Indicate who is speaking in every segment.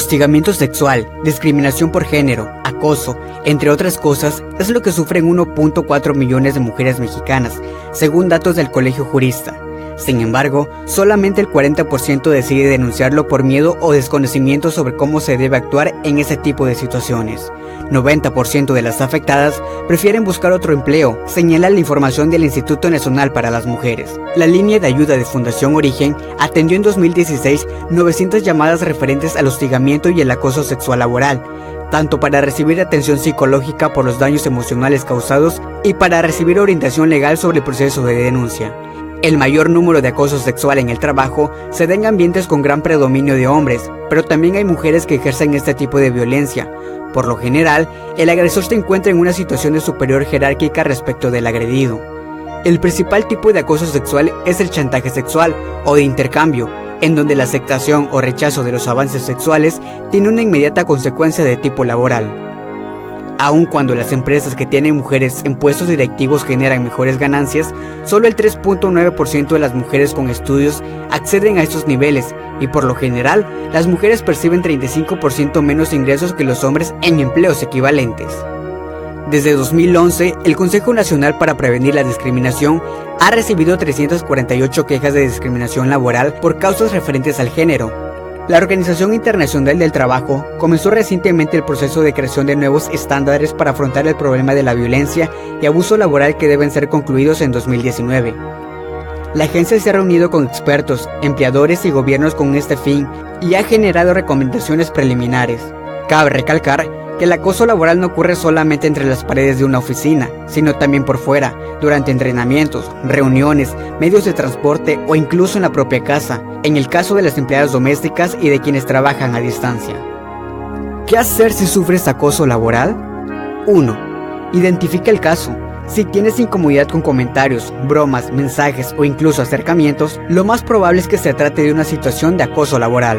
Speaker 1: Hostigamiento sexual, discriminación por género, acoso, entre otras cosas, es lo que sufren 1.4 millones de mujeres mexicanas, según datos del Colegio Jurista. Sin embargo, solamente el 40% decide denunciarlo por miedo o desconocimiento sobre cómo se debe actuar en ese tipo de situaciones. 90% de las afectadas prefieren buscar otro empleo, señala la información del Instituto Nacional para las Mujeres. La línea de ayuda de Fundación Origen atendió en 2016 900 llamadas referentes al hostigamiento y el acoso sexual laboral, tanto para recibir atención psicológica por los daños emocionales causados y para recibir orientación legal sobre el proceso de denuncia. El mayor número de acoso sexual en el trabajo se da en ambientes con gran predominio de hombres, pero también hay mujeres que ejercen este tipo de violencia. Por lo general, el agresor se encuentra en una situación de superior jerárquica respecto del agredido. El principal tipo de acoso sexual es el chantaje sexual o de intercambio, en donde la aceptación o rechazo de los avances sexuales tiene una inmediata consecuencia de tipo laboral. Aun cuando las empresas que tienen mujeres en puestos directivos generan mejores ganancias, solo el 3.9% de las mujeres con estudios acceden a estos niveles y por lo general, las mujeres perciben 35% menos ingresos que los hombres en empleos equivalentes. Desde 2011, el Consejo Nacional para Prevenir la Discriminación ha recibido 348 quejas de discriminación laboral por causas referentes al género. La Organización Internacional del Trabajo comenzó recientemente el proceso de creación de nuevos estándares para afrontar el problema de la violencia y abuso laboral que deben ser concluidos en 2019. La agencia se ha reunido con expertos, empleadores y gobiernos con este fin y ha generado recomendaciones preliminares. Cabe recalcar que el acoso laboral no ocurre solamente entre las paredes de una oficina, sino también por fuera, durante entrenamientos, reuniones, medios de transporte o incluso en la propia casa, en el caso de las empleadas domésticas y de quienes trabajan a distancia. ¿Qué hacer si sufres acoso laboral? 1. Identifica el caso. Si tienes incomodidad con comentarios, bromas, mensajes o incluso acercamientos, lo más probable es que se trate de una situación de acoso laboral.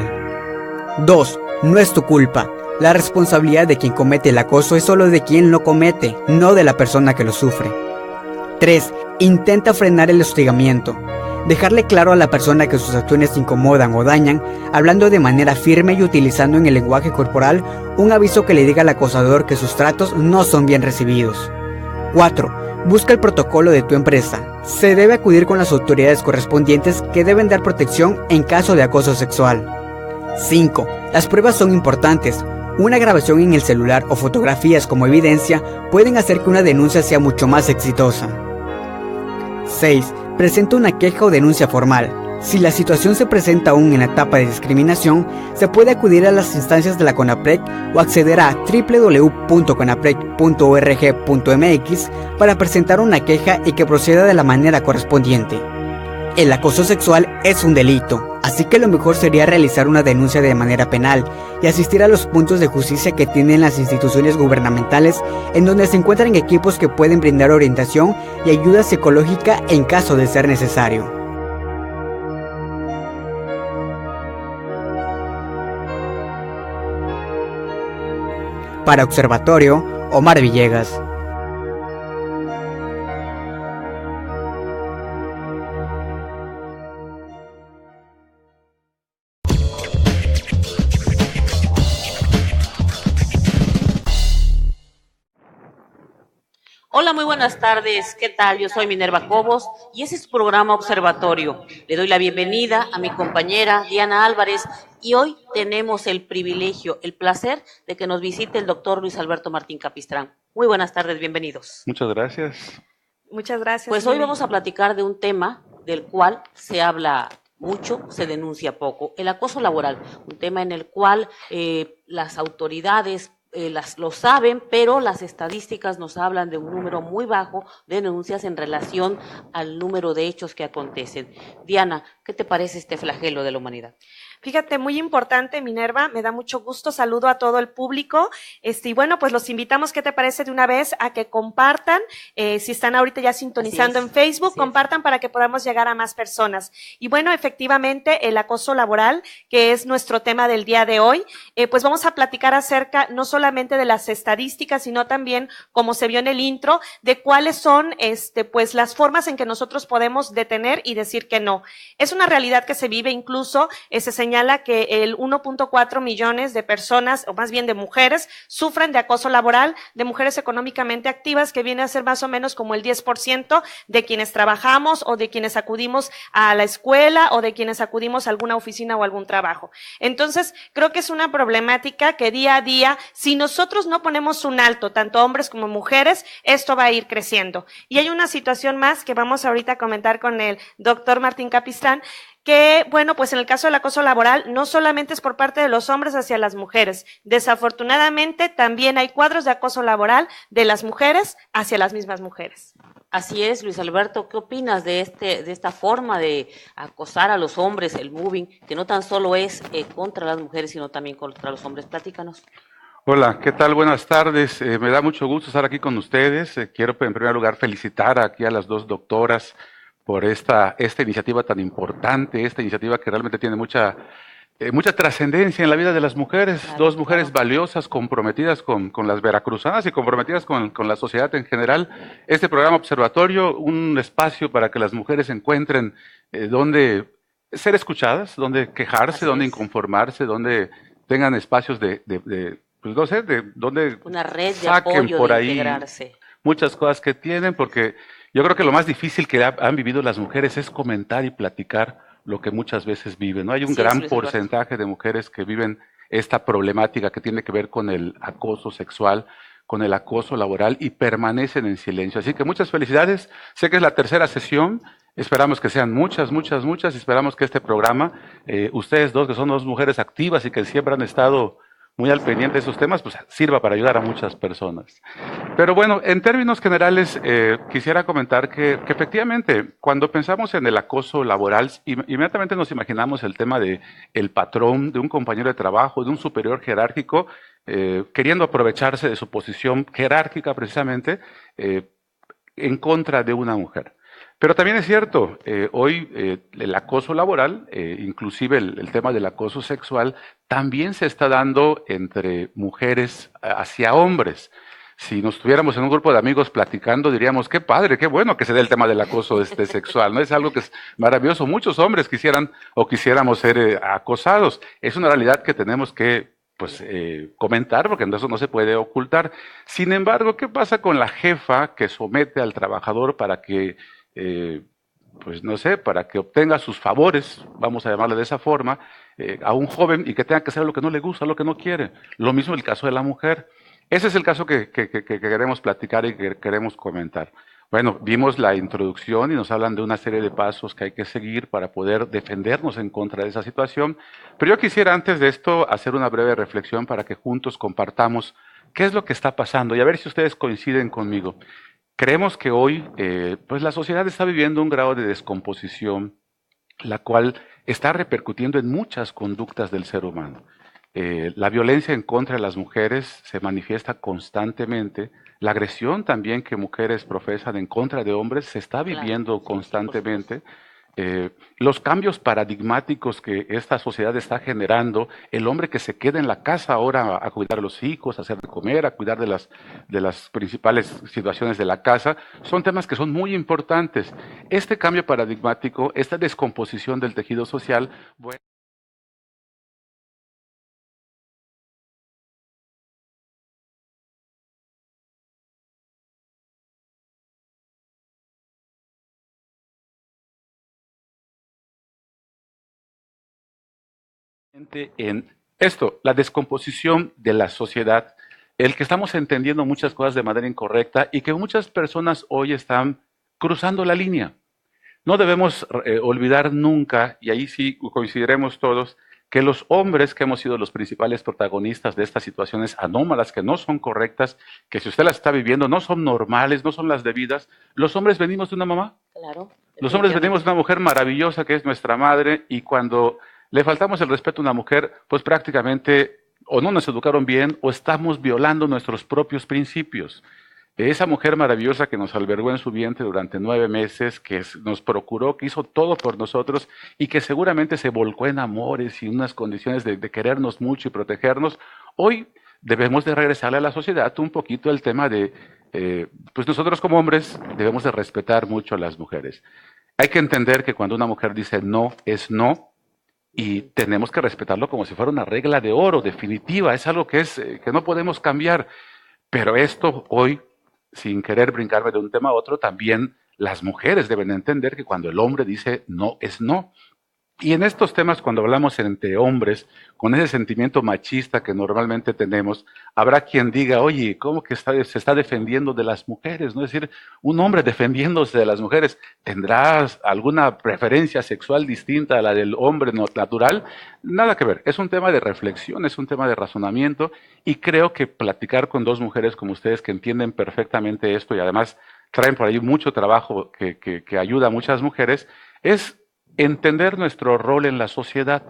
Speaker 1: 2. No es tu culpa. La responsabilidad de quien comete el acoso es solo de quien lo comete, no de la persona que lo sufre. 3. Intenta frenar el hostigamiento. Dejarle claro a la persona que sus acciones incomodan o dañan, hablando de manera firme y utilizando en el lenguaje corporal un aviso que le diga al acosador que sus tratos no son bien recibidos. 4. Busca el protocolo de tu empresa. Se debe acudir con las autoridades correspondientes que deben dar protección en caso de acoso sexual. 5. Las pruebas son importantes. Una grabación en el celular o fotografías como evidencia pueden hacer que una denuncia sea mucho más exitosa. 6. Presenta una queja o denuncia formal. Si la situación se presenta aún en la etapa de discriminación, se puede acudir a las instancias de la CONAPREC o acceder a www.conaprec.org.mx para presentar una queja y que proceda de la manera correspondiente. El acoso sexual es un delito, así que lo mejor sería realizar una denuncia de manera penal y asistir a los puntos de justicia que tienen las instituciones gubernamentales, en donde se encuentran equipos que pueden brindar orientación y ayuda psicológica en caso de ser necesario. Para Observatorio, Omar Villegas.
Speaker 2: Hola, muy buenas tardes. ¿Qué tal? Yo soy Minerva Cobos y ese es su programa Observatorio. Le doy la bienvenida a mi compañera Diana Álvarez y hoy tenemos el privilegio, el placer de que nos visite el doctor Luis Alberto Martín Capistrán. Muy buenas tardes, bienvenidos.
Speaker 3: Muchas gracias.
Speaker 4: Muchas gracias.
Speaker 2: Pues hoy vamos a platicar de un tema del cual se habla mucho, se denuncia poco, el acoso laboral, un tema en el cual las autoridades lo saben, pero las estadísticas nos hablan de un número muy bajo de denuncias en relación al número de hechos que acontecen. Diana, ¿qué te parece este flagelo de la humanidad?
Speaker 4: Fíjate, muy importante, Minerva, me da mucho gusto, saludo a todo el público, y bueno, pues los invitamos, ¿qué te parece de una vez? A que compartan, si están ahorita ya sintonizando en Facebook, compartan para que podamos llegar a más personas. Y bueno, efectivamente, el acoso laboral, que es nuestro tema del día de hoy, pues vamos a platicar acerca, no solamente de las estadísticas, sino también, como se vio en el intro, de cuáles son, pues las formas en que nosotros podemos detener y decir que no. Es una realidad que se vive, incluso, se señala señala que el 1.4 millones de personas, o más bien de mujeres, sufren de acoso laboral, de mujeres económicamente activas, que viene a ser más o menos como el 10% de quienes trabajamos o de quienes acudimos a la escuela o de quienes acudimos a alguna oficina o algún trabajo. Entonces, creo que es una problemática que día a día, si nosotros no ponemos un alto, tanto hombres como mujeres, esto va a ir creciendo. Y hay una situación más que vamos ahorita a comentar con el doctor Martín Capistrán, que, bueno, pues en el caso del acoso laboral no solamente es por parte de los hombres hacia las mujeres. Desafortunadamente también hay cuadros de acoso laboral de las mujeres hacia las mismas mujeres.
Speaker 2: Así es, Luis Alberto, ¿qué opinas de esta forma de acosar a los hombres, el moving, que no tan solo es contra las mujeres, sino también contra los hombres? Platícanos.
Speaker 3: Hola, ¿qué tal? Buenas tardes. Me da mucho gusto estar aquí con ustedes. Quiero en primer lugar felicitar aquí a las dos doctoras por esta iniciativa tan importante, esta iniciativa que realmente tiene mucha trascendencia en la vida de las mujeres, claro, dos mujeres claro, valiosas, comprometidas con las veracruzanas y comprometidas con la sociedad en general. Este programa Observatorio, un espacio para que las mujeres encuentren donde ser escuchadas, donde quejarse, donde inconformarse, donde tengan espacios pues no sé, de donde
Speaker 2: una red de
Speaker 3: saquen
Speaker 2: apoyo,
Speaker 3: por
Speaker 2: de
Speaker 3: ahí
Speaker 2: integrarse.
Speaker 3: Muchas cosas que tienen, porque yo creo que lo más difícil que han vivido las mujeres es comentar y platicar lo que muchas veces viven, ¿no? Hay un gran porcentaje de mujeres que viven esta problemática que tiene que ver con el acoso sexual, con el acoso laboral y permanecen en silencio. Así que muchas felicidades. Sé que es la tercera sesión. Esperamos que sean muchas, muchas, muchas. Esperamos que este programa, ustedes dos, que son dos mujeres activas y que siempre han estado muy al pendiente de esos temas, pues sirva para ayudar a muchas personas. Pero bueno, en términos generales, quisiera comentar que efectivamente, cuando pensamos en el acoso laboral, inmediatamente nos imaginamos el tema de el patrón, de un compañero de trabajo, de un superior jerárquico, queriendo aprovecharse de su posición jerárquica precisamente en contra de una mujer. Pero también es cierto, hoy el acoso laboral, inclusive el tema del acoso sexual, también se está dando entre mujeres hacia hombres. Si nos estuviéramos en un grupo de amigos platicando, diríamos, qué padre, qué bueno que se dé el tema del acoso sexual, ¿no? Es algo que es maravilloso. Muchos hombres quisieran o quisiéramos ser acosados. Es una realidad que tenemos que comentar, porque eso no se puede ocultar. Sin embargo, ¿qué pasa con la jefa que somete al trabajador para que pues no sé, para que obtenga sus favores, vamos a llamarle de esa forma, a un joven y que tenga que hacer lo que no le gusta, lo que no quiere? Lo mismo el caso de la mujer. Ese es el caso que queremos platicar y que queremos comentar. Bueno, vimos la introducción y nos hablan de una serie de pasos que hay que seguir para poder defendernos en contra de esa situación, pero yo quisiera antes de esto hacer una breve reflexión para que juntos compartamos qué es lo que está pasando y a ver si ustedes coinciden conmigo. Creemos que hoy pues la sociedad está viviendo un grado de descomposición, la cual está repercutiendo en muchas conductas del ser humano. La violencia en contra de las mujeres se manifiesta constantemente, la agresión también que mujeres profesan en contra de hombres se está viviendo constantemente. Los cambios paradigmáticos que esta sociedad está generando, el hombre que se queda en la casa ahora a cuidar a los hijos, a hacer de comer, a cuidar de las principales situaciones de la casa, son temas que son muy importantes. Este cambio paradigmático, esta descomposición del tejido social, bueno, en esto, la descomposición de la sociedad, el que estamos entendiendo muchas cosas de manera incorrecta y que muchas personas hoy están cruzando la línea. No debemos olvidar nunca, y ahí sí coincidiremos todos, que los hombres que hemos sido los principales protagonistas de estas situaciones anómalas que no son correctas, que si usted las está viviendo no son normales, no son las debidas, los hombres venimos de una mamá.
Speaker 2: Claro.
Speaker 3: Los hombres venimos de una mujer maravillosa que es nuestra madre y cuando le faltamos el respeto a una mujer, pues prácticamente o no nos educaron bien o estamos violando nuestros propios principios. Esa mujer maravillosa que nos albergó en su vientre durante 9 meses, que nos procuró, que hizo todo por nosotros y que seguramente se volcó en amores y unas condiciones de querernos mucho y protegernos, hoy debemos de regresarle a la sociedad un poquito el tema de, pues nosotros como hombres debemos de respetar mucho a las mujeres. Hay que entender que cuando una mujer dice no, es no, y tenemos que respetarlo como si fuera una regla de oro definitiva, es algo que no podemos cambiar. Pero esto hoy, sin querer brincarme de un tema a otro, también las mujeres deben entender que cuando el hombre dice no, es no. Y en estos temas, cuando hablamos entre hombres, con ese sentimiento machista que normalmente tenemos, habrá quien diga, oye, ¿cómo que se está defendiendo de las mujeres? ¿No? Es decir, un hombre defendiéndose de las mujeres, ¿tendrá alguna preferencia sexual distinta a la del hombre natural? Nada que ver, es un tema de reflexión, es un tema de razonamiento, y creo que platicar con dos mujeres como ustedes que entienden perfectamente esto y además traen por ahí mucho trabajo que ayuda a muchas mujeres, es entender nuestro rol en la sociedad,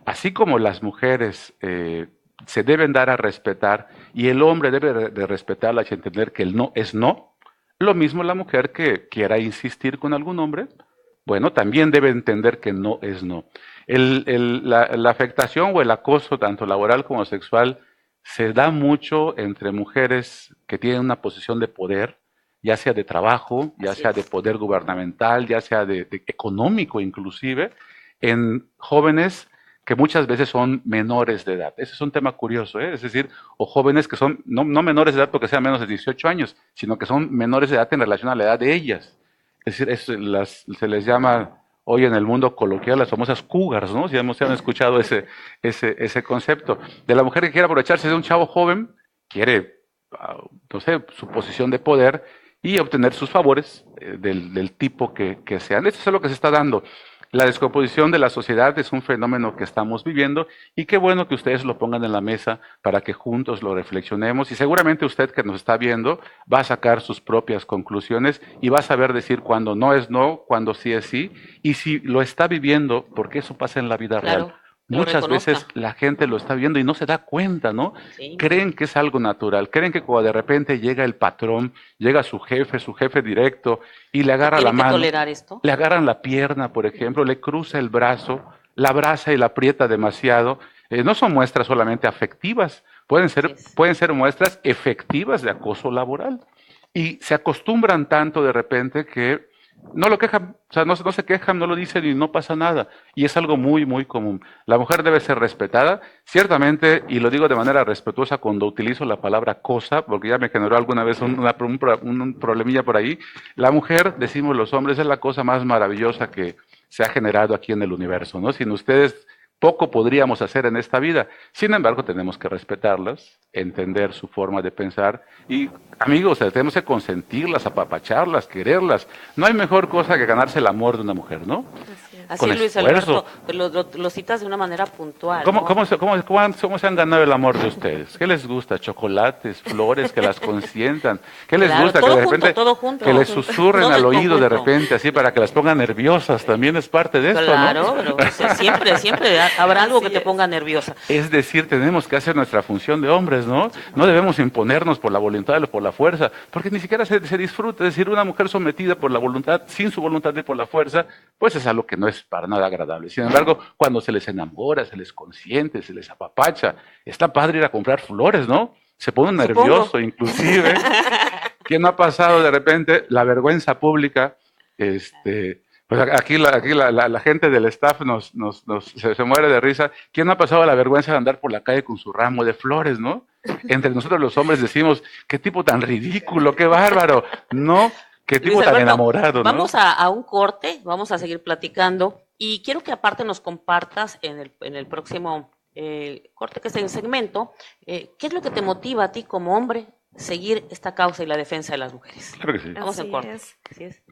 Speaker 3: así como las mujeres se deben dar a respetar y el hombre debe de respetarlas y entender que el no es no, lo mismo la mujer que quiera insistir con algún hombre, bueno, también debe entender que no es no. La afectación o el acoso, tanto laboral como sexual, se da mucho entre mujeres que tienen una posición de poder, ya sea de trabajo, ya sea de poder gubernamental, ya sea de económico inclusive, en jóvenes que muchas veces son menores de edad. Ese es un tema curioso, ¿eh? Es decir, o jóvenes que son no menores de edad porque sean menos de 18 años, sino que son menores de edad en relación a la edad de ellas. Es decir, se les llama hoy en el mundo coloquial las famosas cougars, ¿no? Si han escuchado ese concepto. De la mujer que quiere aprovecharse de un chavo joven, quiere, no sé, su posición de poder y obtener sus favores del tipo que sean. Esto es lo que se está dando. La descomposición de la sociedad es un fenómeno que estamos viviendo y qué bueno que ustedes lo pongan en la mesa para que juntos lo reflexionemos y seguramente usted que nos está viendo va a sacar sus propias conclusiones y va a saber decir cuándo no es no, cuándo sí es sí y si lo está viviendo, porque eso pasa en la vida real. Muchas veces la gente lo está viendo y no se da cuenta, ¿no? Sí. Creen que es algo natural, creen que cuando de repente llega el patrón, llega su jefe directo y le agarra la mano,
Speaker 2: tolerar esto?
Speaker 3: Le agarran la pierna, por ejemplo, le cruza el brazo, la abraza y la aprieta demasiado. No son muestras solamente afectivas, pueden ser muestras efectivas de acoso laboral. Y se acostumbran tanto de repente que no lo quejan, o sea, no se quejan, no lo dicen y no pasa nada. Y es algo muy, muy común. La mujer debe ser respetada, ciertamente, y lo digo de manera respetuosa cuando utilizo la palabra cosa, porque ya me generó alguna vez un problemilla por ahí. La mujer, decimos los hombres, es la cosa más maravillosa que se ha generado aquí en el universo, ¿no? Sin ustedes poco podríamos hacer en esta vida. Sin embargo, tenemos que respetarlas, entender su forma de pensar y, amigos, tenemos que consentirlas, apapacharlas, quererlas. No hay mejor cosa que ganarse el amor de una mujer, ¿no?
Speaker 2: Así es, Luis Alberto, lo citas de una manera puntual.
Speaker 3: ¿Cómo se han ganado el amor de ustedes? ¿Qué les gusta? ¿Chocolates, flores, que las consientan? ¿Qué les gusta? Que de repente que les susurren al oído de repente, así para que las pongan nerviosas. También es parte de esto, ¿no?
Speaker 2: Claro, pero siempre habrá algo que te ponga nerviosa.
Speaker 3: Es decir, tenemos que hacer nuestra función de hombres, ¿no? No debemos imponernos por la voluntad o por la fuerza, porque ni siquiera se disfruta. Es decir, una mujer sometida por la voluntad, sin su voluntad y por la fuerza, pues es algo que no es para nada agradable. Sin embargo, cuando se les enamora, se les consiente, se les apapacha, está padre ir a comprar flores, ¿no? Se pone nervioso, inclusive. ¿Quién no ha pasado de repente la vergüenza pública? Pues aquí la gente del staff se muere de risa. ¿Quién no ha pasado la vergüenza de andar por la calle con su ramo de flores, no? Entre nosotros los hombres decimos, qué tipo tan ridículo, qué bárbaro, ¿no? Qué tipo tan enamorado, ¿no?
Speaker 2: Vamos a un corte, vamos a seguir platicando y quiero que aparte nos compartas en el próximo corte, que es el segmento, qué es lo que te motiva a ti como hombre seguir esta causa y la defensa de las mujeres.
Speaker 3: Claro que sí.
Speaker 2: Vamos al corte. Así es.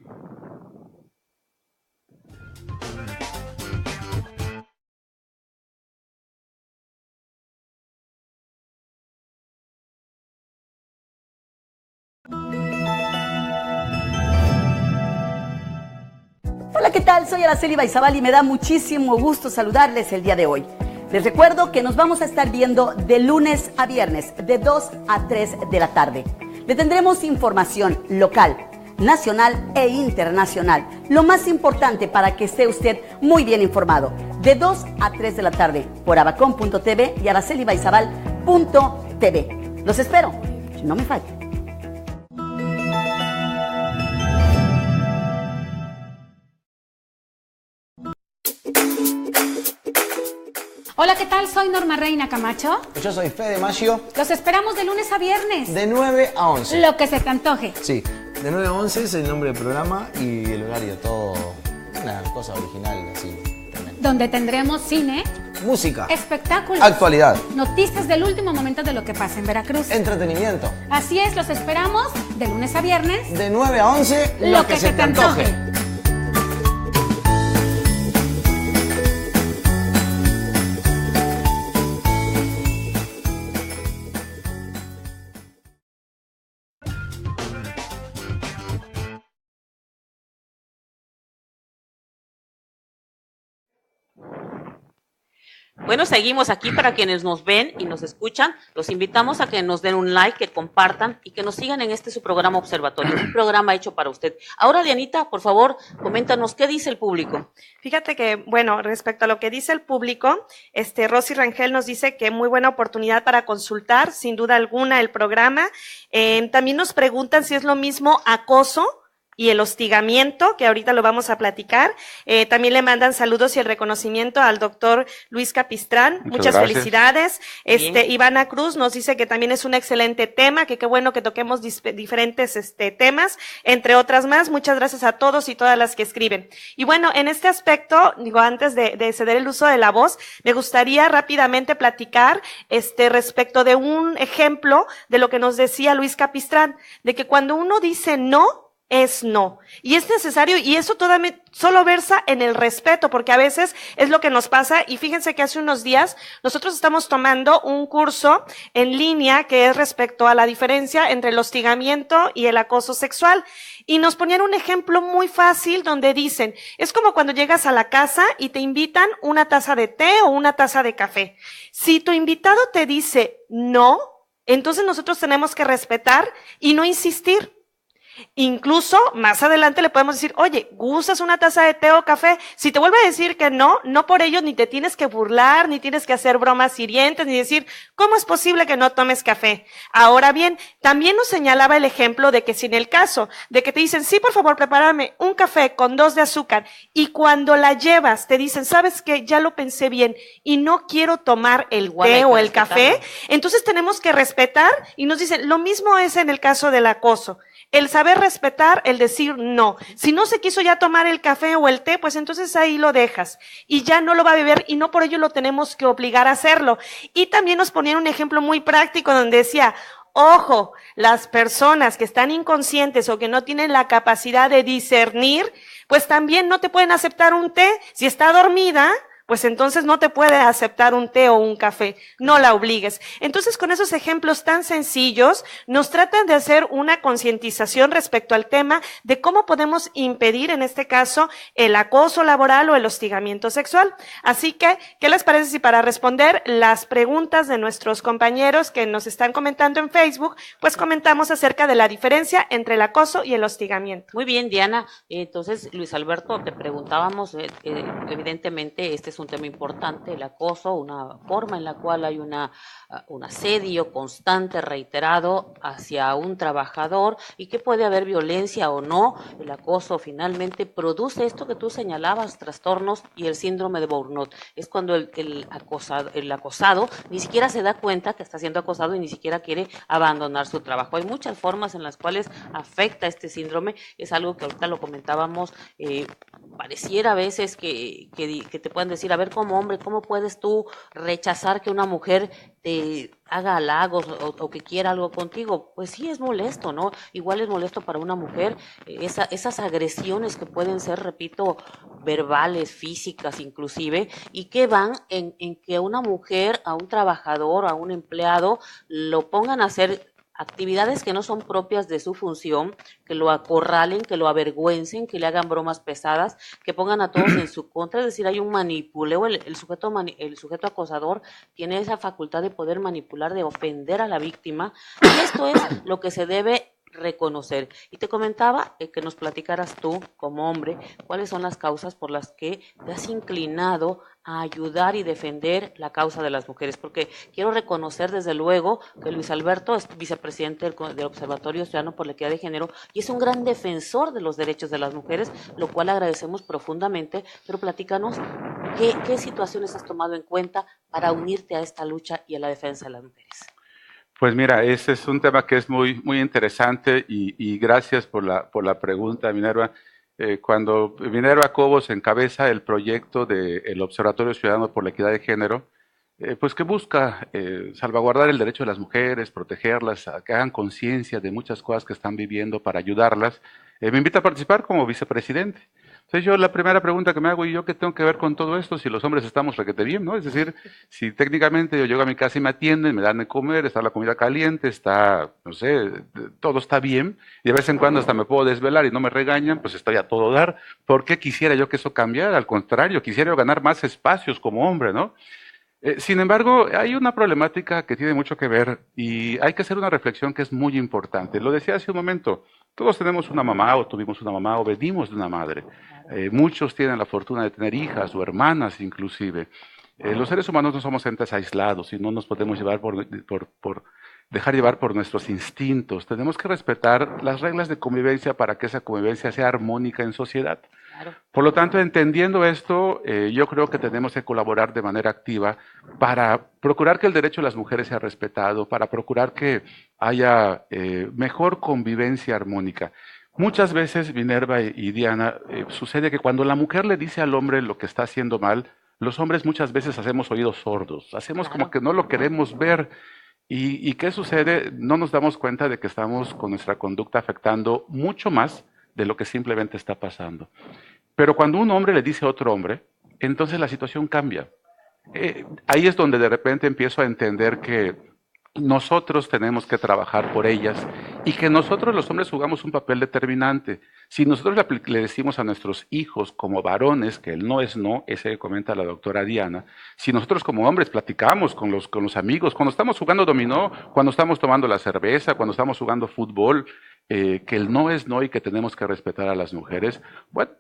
Speaker 5: Hola, ¿qué tal? Soy Araceli Baizabal y me da muchísimo gusto saludarles el día de hoy. Les recuerdo que nos vamos a estar viendo de lunes a viernes, de 2 a 3 de la tarde. Le tendremos información local, nacional e internacional. Lo más importante para que esté usted muy bien informado. De 2 a 3 de la tarde por abacon.tv y aracelibaizabal.tv. Los espero. No me falte.
Speaker 6: Hola, ¿qué tal? Soy Norma Reina Camacho.
Speaker 7: Yo soy Fede Maggio.
Speaker 6: Los esperamos de lunes a viernes.
Speaker 7: De 9 a 11.
Speaker 6: Lo que se te antoje.
Speaker 7: Sí, de 9 a 11 es el nombre del programa y el horario, todo una cosa original, así, tremendo.
Speaker 6: Donde tendremos cine,
Speaker 7: música,
Speaker 6: espectáculos,
Speaker 7: actualidad,
Speaker 6: noticias del último momento de lo que pasa en Veracruz.
Speaker 7: entretenimiento.
Speaker 6: Así es, los esperamos de lunes a viernes.
Speaker 7: De 9 a 11,
Speaker 6: lo que se te antoje.
Speaker 2: Bueno, seguimos aquí para quienes nos ven y nos escuchan. Los invitamos a que nos den un like, que compartan y que nos sigan en su programa Observatorio, un programa hecho para usted. Ahora, Dianita, por favor, coméntanos, ¿qué dice el público?
Speaker 4: Fíjate que, bueno, respecto a lo que dice el público, Rosy Rangel nos dice que muy buena oportunidad para consultar, sin duda alguna, el programa. También nos preguntan si es lo mismo acoso y el hostigamiento, que ahorita lo vamos a platicar. También le mandan saludos y el reconocimiento al doctor Luis Capistrán. Muchas felicidades. Ivana Cruz nos dice que también es un excelente tema, que qué bueno que toquemos diferentes temas, entre otras más. Muchas gracias a todos y todas las que escriben. Y bueno, en este aspecto, digo, antes de ceder el uso de la voz, me gustaría rápidamente platicar respecto de un ejemplo de lo que nos decía Luis Capistrán, de que cuando uno dice no, es no. Y es necesario, y eso solo versa en el respeto, porque a veces es lo que nos pasa, y fíjense que hace unos días nosotros estamos tomando un curso en línea que es respecto a la diferencia entre el hostigamiento y el acoso sexual. Y nos ponían un ejemplo muy fácil donde dicen, es como cuando llegas a la casa y te invitan una taza de té o una taza de café. Si tu invitado te dice no, entonces nosotros tenemos que respetar y no insistir. Incluso más adelante le podemos decir, oye, ¿gustas una taza de té o café? Si te vuelve a decir que no, no por ello ni te tienes que burlar, ni tienes que hacer bromas hirientes, ni decir, ¿cómo es posible que no tomes café? Ahora bien, también nos señalaba el ejemplo de que si en el caso de que te dicen, sí, por favor, prepárame un café con 2 de azúcar, y cuando la llevas te dicen, ¿sabes qué? Ya lo pensé bien y no quiero tomar el té o el café, entonces tenemos que respetar, y nos dicen, lo mismo es en el caso del acoso. El saber respetar, el decir no. Si no se quiso ya tomar el café o el té, pues entonces ahí lo dejas. Y ya no lo va a beber y no por ello lo tenemos que obligar a hacerlo. Y también nos ponían un ejemplo muy práctico donde decía, ojo, las personas que están inconscientes o que no tienen la capacidad de discernir, pues también no te pueden aceptar un té. Si está dormida, pues entonces no te puede aceptar un té o un café, no la obligues. Entonces, con esos ejemplos tan sencillos, nos tratan de hacer una concientización respecto al tema de cómo podemos impedir, en este caso, el acoso laboral o el hostigamiento sexual. Así que, ¿qué les parece si para responder las preguntas de nuestros compañeros que nos están comentando en Facebook, pues comentamos acerca de la diferencia entre el acoso y el hostigamiento?
Speaker 2: Muy bien, Diana. Entonces, Luis Alberto, te preguntábamos, evidentemente, es un tema importante, el acoso, una forma en la cual hay un asedio constante, reiterado hacia un trabajador, y que puede haber violencia o no. El acoso finalmente produce esto que tú señalabas, trastornos y el síndrome de burnout. Es cuando el acosado ni siquiera se da cuenta que está siendo acosado y ni siquiera quiere abandonar su trabajo. Hay muchas formas en las cuales afecta este síndrome. Es algo que ahorita lo comentábamos, pareciera a veces que te pueden decir, a ver, como hombre, ¿cómo puedes tú rechazar que una mujer te haga halagos o que quiera algo contigo? Pues sí, es molesto, ¿no? Igual es molesto para una mujer esas agresiones que pueden ser, repito, verbales, físicas inclusive, y que van en que una mujer, a un trabajador, a un empleado, lo pongan a hacer actividades que no son propias de su función, que lo acorralen, que lo avergüencen, que le hagan bromas pesadas, que pongan a todos en su contra. Es decir, hay un manipuleo. El sujeto acosador tiene esa facultad de poder manipular, de ofender a la víctima, y esto es lo que se debe reconocer. Y te comentaba que nos platicaras tú, como hombre, cuáles son las causas por las que te has inclinado a ayudar y defender la causa de las mujeres, porque quiero reconocer desde luego que Luis Alberto es vicepresidente del Observatorio Ciudadano por la Equidad de Género y es un gran defensor de los derechos de las mujeres, lo cual agradecemos profundamente, pero platícanos qué situaciones has tomado en cuenta para unirte a esta lucha y a la defensa de las mujeres.
Speaker 3: Pues mira, ese es un tema que es muy, muy interesante y gracias por la pregunta, Minerva. Cuando Minerva Cobos encabeza el proyecto del Observatorio Ciudadano por la Equidad de Género, pues que busca salvaguardar el derecho de las mujeres, protegerlas, a que hagan conciencia de muchas cosas que están viviendo para ayudarlas, me invita a participar como vicepresidente. Entonces yo la primera pregunta que me hago, ¿y yo qué tengo que ver con todo esto si los hombres estamos requete bien, ¿no? Es decir, si técnicamente yo llego a mi casa y me atienden, me dan de comer, está la comida caliente, está, no sé, todo está bien, y de vez en cuando hasta me puedo desvelar y no me regañan, pues estoy a todo dar. ¿Por qué quisiera yo que eso cambiara? Al contrario, quisiera yo ganar más espacios como hombre, ¿no? Sin embargo, hay una problemática que tiene mucho que ver y hay que hacer una reflexión que es muy importante. Lo decía hace un momento, todos tenemos una mamá o tuvimos una mamá o venimos de una madre. Muchos tienen la fortuna de tener hijas o hermanas inclusive. Los seres humanos no somos entes aislados y no nos podemos llevar dejar llevar por nuestros instintos. Tenemos que respetar las reglas de convivencia para que esa convivencia sea armónica en sociedad.
Speaker 2: Claro.
Speaker 3: Por lo tanto, entendiendo esto, yo creo que tenemos que colaborar de manera activa para procurar que el derecho de las mujeres sea respetado, para procurar que haya mejor convivencia armónica. Muchas veces, Minerva y Diana, sucede que cuando la mujer le dice al hombre lo que está haciendo mal, los hombres muchas veces hacemos oídos sordos, hacemos como que no lo queremos ver. ¿Y qué sucede? No nos damos cuenta de que estamos con nuestra conducta afectando mucho más de lo que simplemente está pasando. Pero cuando un hombre le dice a otro hombre, entonces la situación cambia. Ahí es donde de repente empiezo a entender que nosotros tenemos que trabajar por ellas y que nosotros los hombres jugamos un papel determinante. Si nosotros le decimos a nuestros hijos como varones que el no es no, ese que comenta la doctora Diana, si nosotros como hombres platicamos con los amigos, cuando estamos jugando dominó, cuando estamos tomando la cerveza, cuando estamos jugando fútbol, que el no es no y que tenemos que respetar a las mujeres, bueno,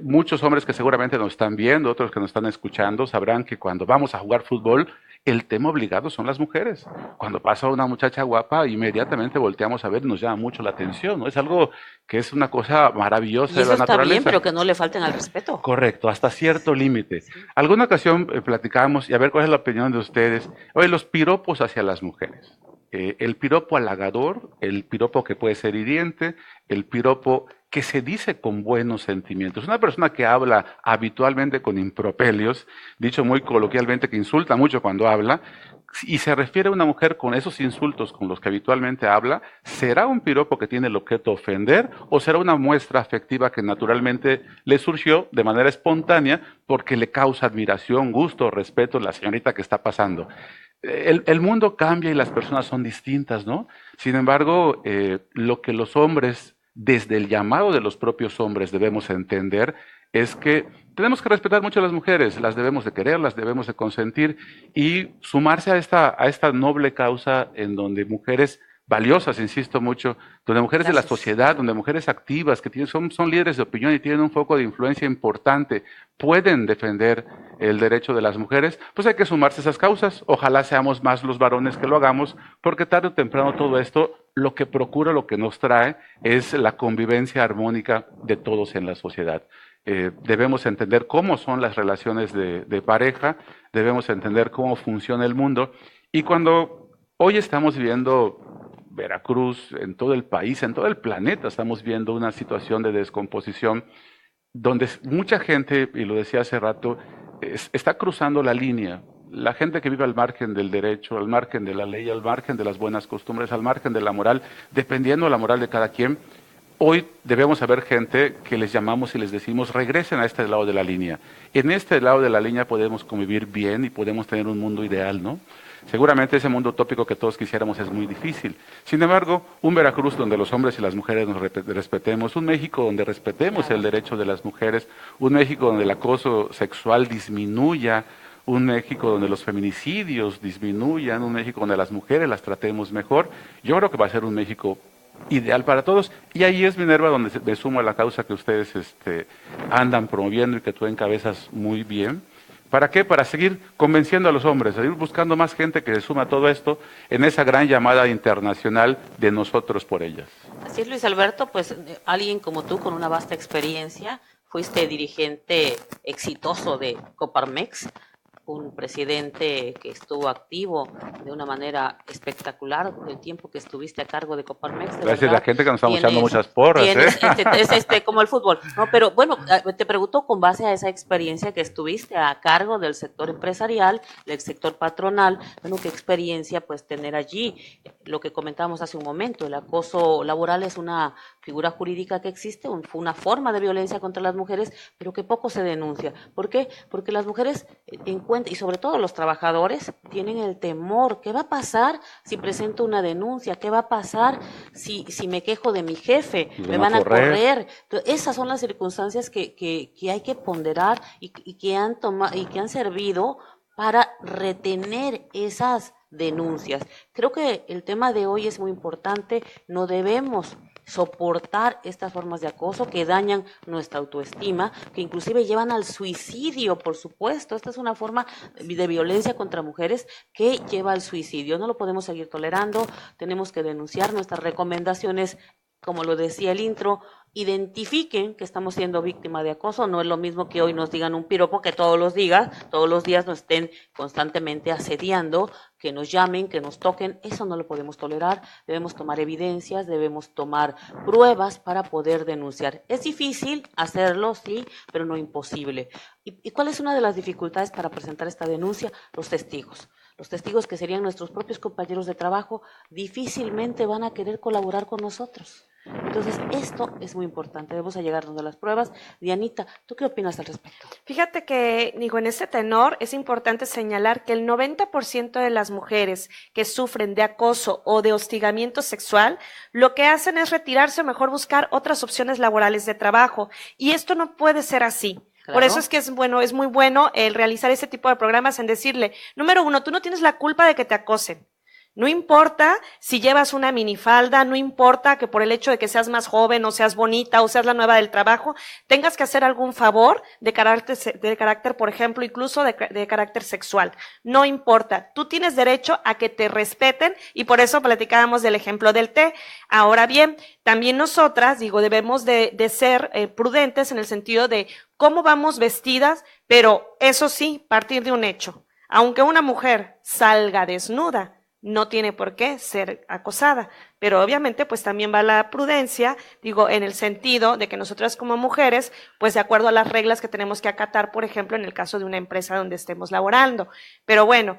Speaker 3: muchos hombres que seguramente nos están viendo, otros que nos están escuchando, sabrán que cuando vamos a jugar fútbol, el tema obligado son las mujeres. Cuando pasa una muchacha guapa, inmediatamente volteamos a ver y nos llama mucho la atención, ¿no? Es algo que es una cosa maravillosa de la naturaleza.
Speaker 2: Está bien, pero que no le falten al respeto.
Speaker 3: Correcto, hasta cierto límite. Sí. Alguna ocasión platicábamos, y a ver cuál es la opinión de ustedes, oye, los piropos hacia las mujeres. El piropo halagador, el piropo que puede ser hiriente, el piropo que se dice con buenos sentimientos. Una persona que habla habitualmente con impropelios, dicho muy coloquialmente que insulta mucho cuando habla, y se refiere a una mujer con esos insultos con los que habitualmente habla, ¿será un piropo que tiene el objeto ofender o será una muestra afectiva que naturalmente le surgió de manera espontánea porque le causa admiración, gusto, respeto a la señorita que está pasando? El mundo cambia y las personas son distintas, ¿no? Sin embargo, lo que los hombres, desde el llamado de los propios hombres, debemos entender es que tenemos que respetar mucho a las mujeres, las debemos de querer, las debemos de consentir y sumarse a esta noble causa en donde mujeres valiosas, insisto mucho, donde mujeres de la sociedad, donde mujeres activas, que son líderes de opinión y tienen un foco de influencia importante, pueden defender el derecho de las mujeres, pues hay que sumarse a esas causas. Ojalá seamos más los varones que lo hagamos, porque tarde o temprano todo esto lo que procura, lo que nos trae, es la convivencia armónica de todos en la sociedad. Debemos entender cómo son las relaciones de pareja, debemos entender cómo funciona el mundo, y cuando hoy estamos viendo Veracruz, en todo el país, en todo el planeta, estamos viendo una situación de descomposición donde mucha gente, y lo decía hace rato, está cruzando la línea. La gente que vive al margen del derecho, al margen de la ley, al margen de las buenas costumbres, al margen de la moral, dependiendo de la moral de cada quien, hoy debemos haber gente que les llamamos y les decimos, regresen a este lado de la línea. En este lado de la línea podemos convivir bien y podemos tener un mundo ideal, ¿no? Seguramente ese mundo utópico que todos quisiéramos es muy difícil. Sin embargo, un Veracruz donde los hombres y las mujeres nos respetemos, un México donde respetemos el derecho de las mujeres, un México donde el acoso sexual disminuya, un México donde los feminicidios disminuyan, un México donde las mujeres las tratemos mejor, yo creo que va a ser un México ideal para todos. Y ahí es, Minerva, donde me sumo a la causa que ustedes andan promoviendo y que tú encabezas muy bien. ¿Para qué? Para seguir convenciendo a los hombres, seguir buscando más gente que se suma a todo esto en esa gran llamada internacional de nosotros por ellas.
Speaker 2: Así es, Luis Alberto, pues alguien como tú con una vasta experiencia, fuiste dirigente exitoso de Coparmex, un presidente que estuvo activo de una manera espectacular el tiempo que estuviste a cargo de Coparmex.
Speaker 3: Gracias a la gente que nos está echando muchas porras.
Speaker 2: Es como el fútbol. No, pero bueno, te pregunto con base a esa experiencia que estuviste a cargo del sector empresarial, del sector patronal, bueno, ¿qué experiencia pues tener allí? Lo que comentábamos hace un momento, el acoso laboral es una figura jurídica que existe, fue una forma de violencia contra las mujeres, pero que poco se denuncia. ¿Por qué? Porque las mujeres y sobre todo los trabajadores tienen el temor. ¿Qué va a pasar si presento una denuncia? ¿Qué va a pasar si me quejo de mi jefe? ¿Me van a correr? Entonces, esas son las circunstancias que hay que ponderar y que han servido para retener esas denuncias. Creo que el tema de hoy es muy importante. No debemos soportar estas formas de acoso que dañan nuestra autoestima, que inclusive llevan al suicidio, por supuesto. Esta es una forma de violencia contra mujeres que lleva al suicidio. No lo podemos seguir tolerando, tenemos que denunciar. Nuestras recomendaciones, como lo decía el intro, identifiquen que estamos siendo víctima de acoso. No es lo mismo que hoy nos digan un piropo que todos los días nos estén constantemente asediando, que nos llamen, que nos toquen. Eso no lo podemos tolerar. Debemos tomar evidencias, debemos tomar pruebas para poder denunciar. Es difícil hacerlo, sí, pero no imposible. ¿Y cuál es una de las dificultades para presentar esta denuncia? Los testigos. Los testigos, que serían nuestros propios compañeros de trabajo, difícilmente van a querer colaborar con nosotros. Entonces, esto es muy importante, debemos allegarnos de las pruebas. Dianita, ¿tú qué opinas al respecto?
Speaker 4: Fíjate que, digo, en este tenor es importante señalar que el 90% de las mujeres que sufren de acoso o de hostigamiento sexual, lo que hacen es retirarse o mejor buscar otras opciones laborales de trabajo. Y esto no puede ser así. Claro. Por eso es que es muy bueno el realizar ese tipo de programas en decirle, número uno, tú no tienes la culpa de que te acosen. No importa si llevas una minifalda, no importa que por el hecho de que seas más joven o seas bonita o seas la nueva del trabajo, tengas que hacer algún favor de carácter, por ejemplo, incluso de carácter sexual. No importa, tú tienes derecho a que te respeten y por eso platicábamos del ejemplo del té. Ahora bien, también nosotras, debemos de ser prudentes en el sentido de cómo vamos vestidas, pero eso sí, partir de un hecho. Aunque una mujer salga desnuda, no tiene por qué ser acosada, pero obviamente pues también va la prudencia, en el sentido de que nosotras como mujeres, pues de acuerdo a las reglas que tenemos que acatar, por ejemplo, en el caso de una empresa donde estemos laborando. Pero bueno,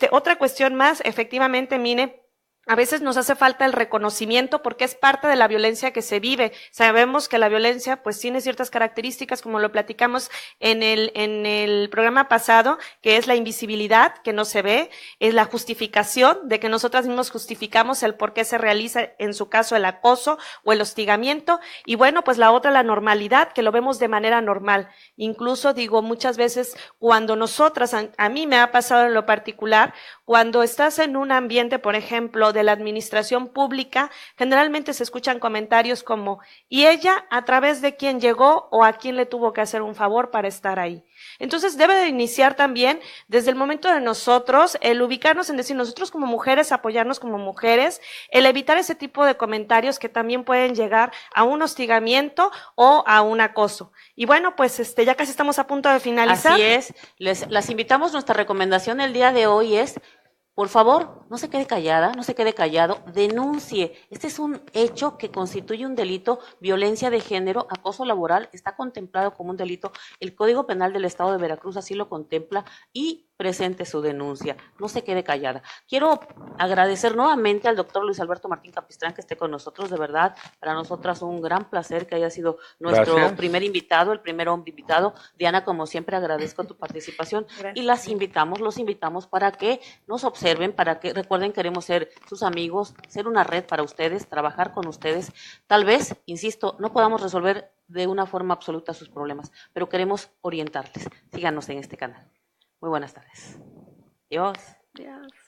Speaker 4: otra cuestión más, efectivamente, Mine, a veces nos hace falta el reconocimiento porque es parte de la violencia que se vive. Sabemos que la violencia pues tiene ciertas características, como lo platicamos en el programa pasado, que es la invisibilidad, que no se ve, es la justificación de que nosotras mismos justificamos el por qué se realiza, en su caso, el acoso o el hostigamiento. Y bueno, pues la otra, la normalidad, que lo vemos de manera normal. Incluso, muchas veces cuando nosotras, a mí me ha pasado en lo particular, cuando estás en un ambiente, por ejemplo, de la administración pública, generalmente se escuchan comentarios como, ¿y ella a través de quién llegó o a quién le tuvo que hacer un favor para estar ahí? Entonces debe de iniciar también desde el momento de nosotros, el ubicarnos en decir nosotros como mujeres, apoyarnos como mujeres, el evitar ese tipo de comentarios que también pueden llegar a un hostigamiento o a un acoso. Y bueno, pues ya casi estamos a punto de finalizar.
Speaker 2: Así es, las invitamos, nuestra recomendación el día de hoy es, por favor, no se quede callada, no se quede callado, denuncie. Este es un hecho que constituye un delito, violencia de género, acoso laboral, está contemplado como un delito. El Código Penal del Estado de Veracruz así lo contempla y presente su denuncia, no se quede callada. Quiero agradecer nuevamente al doctor Luis Alberto Martín Capistrán que esté con nosotros, de verdad, para nosotras un gran placer que haya sido nuestro primer invitado, el primer hombre invitado. Diana, como siempre, agradezco tu participación. Gracias. Y los invitamos para que nos observen, para que recuerden, queremos ser sus amigos, ser una red para ustedes, trabajar con ustedes. Tal vez, insisto, no podamos resolver de una forma absoluta sus problemas, pero queremos orientarles. Síganos en este canal. Muy buenas tardes. Adiós.
Speaker 4: Adiós.